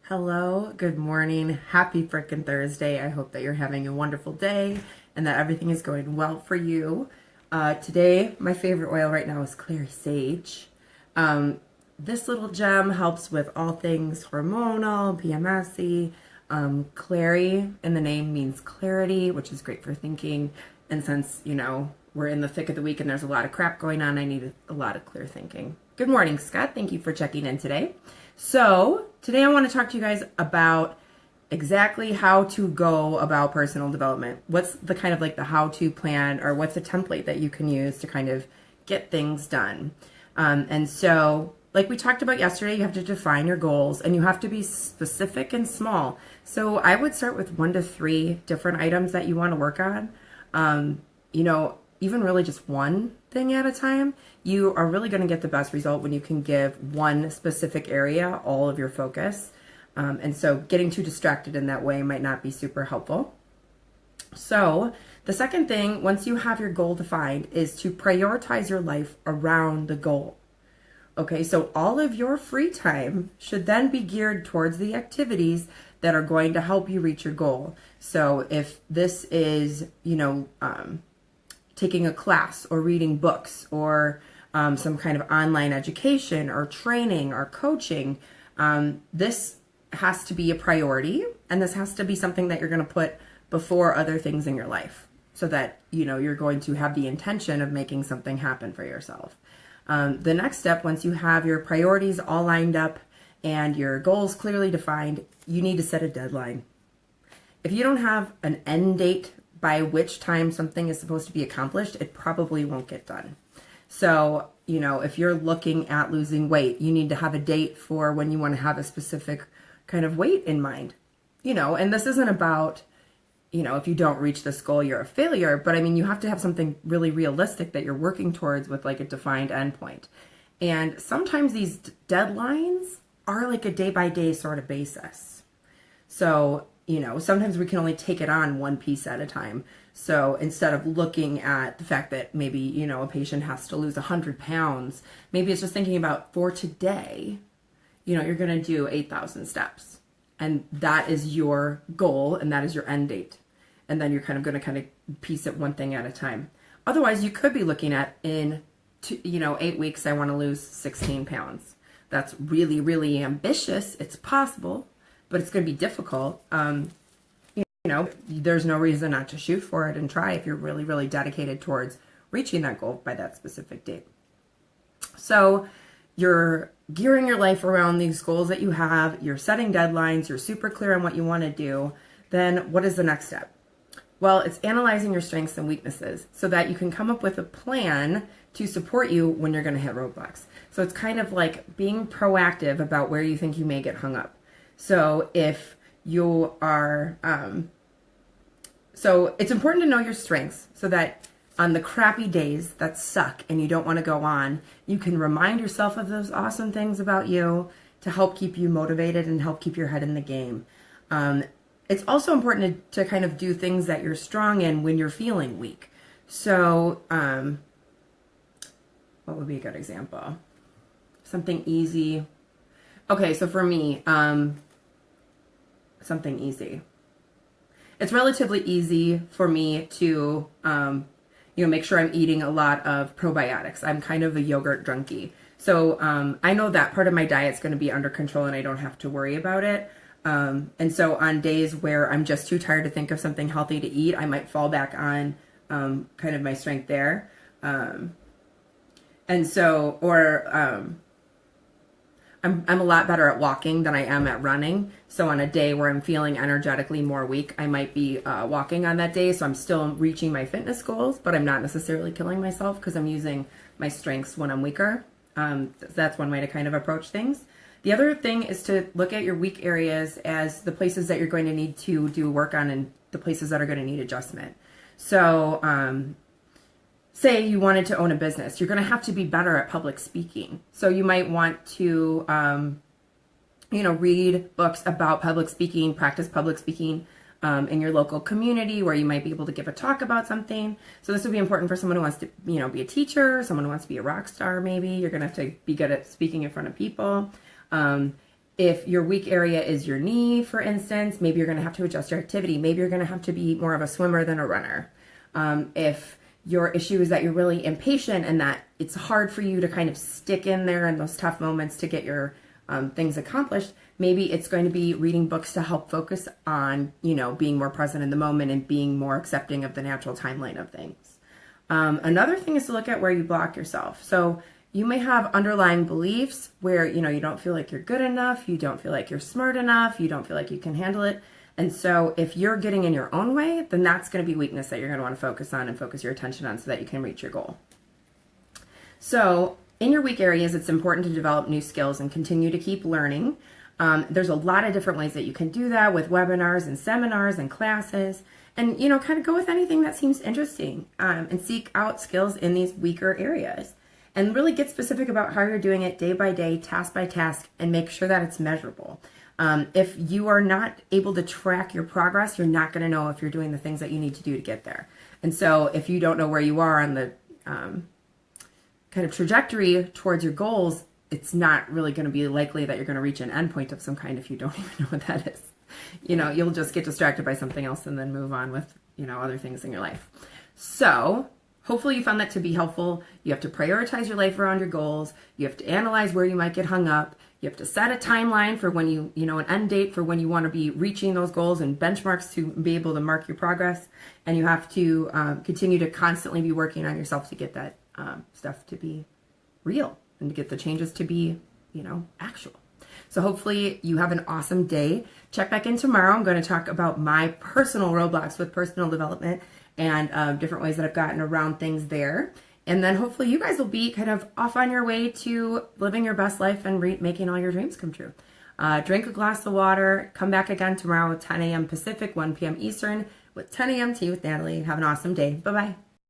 Hello, good morning, happy frickin' Thursday. I hope that you're having a wonderful day and that everything is going well for you. Today, my favorite oil right now is clary sage. This little gem helps with all things hormonal, PMSy. Clary in the name means clarity, which is great for thinking. And since, we're in the thick of the week and there's a lot of crap going on, I need a lot of clear thinking. Good morning, Scott. Thank you for checking in today. So today I want to talk to you guys about exactly how to go about personal development. What's the kind of like the how-to plan, or what's a template that you can use to kind of get things done. And so like we talked about yesterday, you have to define your goals and you have to be specific and small. So I would start with 1 to 3 different items that you want to work on. Even really just one thing at a time, you are really going to get the best result when you can give one specific area all of your focus. And so getting too distracted in that way might not be super helpful. So the second thing, once you have your goal defined, is to prioritize your life around the goal. Okay, so all of your free time should then be geared towards the activities that are going to help you reach your goal. So if this is, taking a class or reading books or some kind of online education or training or coaching, this has to be a priority, and this has to be something that you're going to put before other things in your life so that, you're going to have the intention of making something happen for yourself. The next step, once you have your priorities all lined up and your goals clearly defined, you need to set a deadline. If you don't have an end date by which time something is supposed to be accomplished, it probably won't get done. So, if you're looking at losing weight, you need to have a date for when you want to have a specific kind of weight in mind. And this isn't about, if you don't reach this goal, you're a failure. But I mean, you have to have something really realistic that you're working towards with like a defined endpoint. And sometimes these deadlines are like a day-by-day sort of basis. So, sometimes we can only take it on one piece at a time. So instead of looking at the fact that maybe, a patient has to lose 100 pounds, maybe it's just thinking about for today, you're going to do 8,000 steps. And that is your goal and that is your end date. And then you're kind of going to piece it one thing at a time. Otherwise, you could be looking at in 8 weeks, I want to lose 16 pounds. That's really, really ambitious. It's possible, but it's going to be difficult. There's no reason not to shoot for it and try if you're really, really dedicated towards reaching that goal by that specific date. So you're gearing your life around these goals that you have, you're setting deadlines, you're super clear on what you want to do. Then what is the next step? Well, it's analyzing your strengths and weaknesses so that you can come up with a plan to support you when you're going to hit roadblocks. So it's kind of like being proactive about where you think you may get hung up. So if you are, so it's important to know your strengths so that on the crappy days that suck and you don't want to go on, you can remind yourself of those awesome things about you to help keep you motivated and help keep your head in the game. It's also important to kind of do things that you're strong in when you're feeling weak. So, what would be a good example? Something easy. Okay, so for me, something easy. It's relatively easy for me to, make sure I'm eating a lot of probiotics. I'm kind of a yogurt junkie. So I know that part of my diet's going to be under control and I don't have to worry about it. And so on days where I'm just too tired to think of something healthy to eat, I might fall back on kind of my strength there. I'm a lot better at walking than I am at running. So on a day where I'm feeling energetically more weak, I might be walking on that day. So I'm still reaching my fitness goals, but I'm not necessarily killing myself because I'm using my strengths when I'm weaker. That's one way to kind of approach things. The other thing is to look at your weak areas as the places that you're going to need to do work on and the places that are going to need adjustment. So, say you wanted to own a business, you're going to have to be better at public speaking. So you might want to, read books about public speaking, practice public speaking in your local community where you might be able to give a talk about something. So this would be important for someone who wants to, be a teacher, someone who wants to be a rock star maybe. You're going to have to be good at speaking in front of people. If your weak area is your knee, for instance, maybe you're going to have to adjust your activity. Maybe you're going to have to be more of a swimmer than a runner. If your issue is that you're really impatient and that it's hard for you to kind of stick in there in those tough moments to get your things accomplished, maybe it's going to be reading books to help focus on, being more present in the moment and being more accepting of the natural timeline of things. Another thing is to look at where you block yourself. So you may have underlying beliefs where, you don't feel like you're good enough, you don't feel like you're smart enough, you don't feel like you can handle it. And so if you're getting in your own way, then that's going to be weakness that you're going to want to focus on and focus your attention on so that you can reach your goal. So in your weak areas, it's important to develop new skills and continue to keep learning. There's a lot of different ways that you can do that with webinars and seminars and classes. And, kind of go with anything that seems interesting and seek out skills in these weaker areas. And really get specific about how you're doing it day by day, task by task, and make sure that it's measurable. If you are not able to track your progress, you're not going to know if you're doing the things that you need to do to get there. And so if you don't know where you are on the kind of trajectory towards your goals, it's not really going to be likely that you're going to reach an endpoint of some kind if you don't even know what that is. You'll just get distracted by something else and then move on with, other things in your life. So hopefully you found that to be helpful. You have to prioritize your life around your goals. You have to analyze where you might get hung up. You have to set a timeline for when an end date for when you want to be reaching those goals and benchmarks to be able to mark your progress. And you have to continue to constantly be working on yourself to get that stuff to be real and to get the changes to be, actual. So hopefully you have an awesome day. Check back in tomorrow. I'm going to talk about my personal roadblocks with personal development and different ways that I've gotten around things there. And then hopefully you guys will be kind of off on your way to living your best life and making all your dreams come true. Drink a glass of water. Come back again tomorrow at 10 a.m. Pacific, 1 p.m. Eastern with 10 a.m. Tea with Natalie. Have an awesome day. Bye-bye.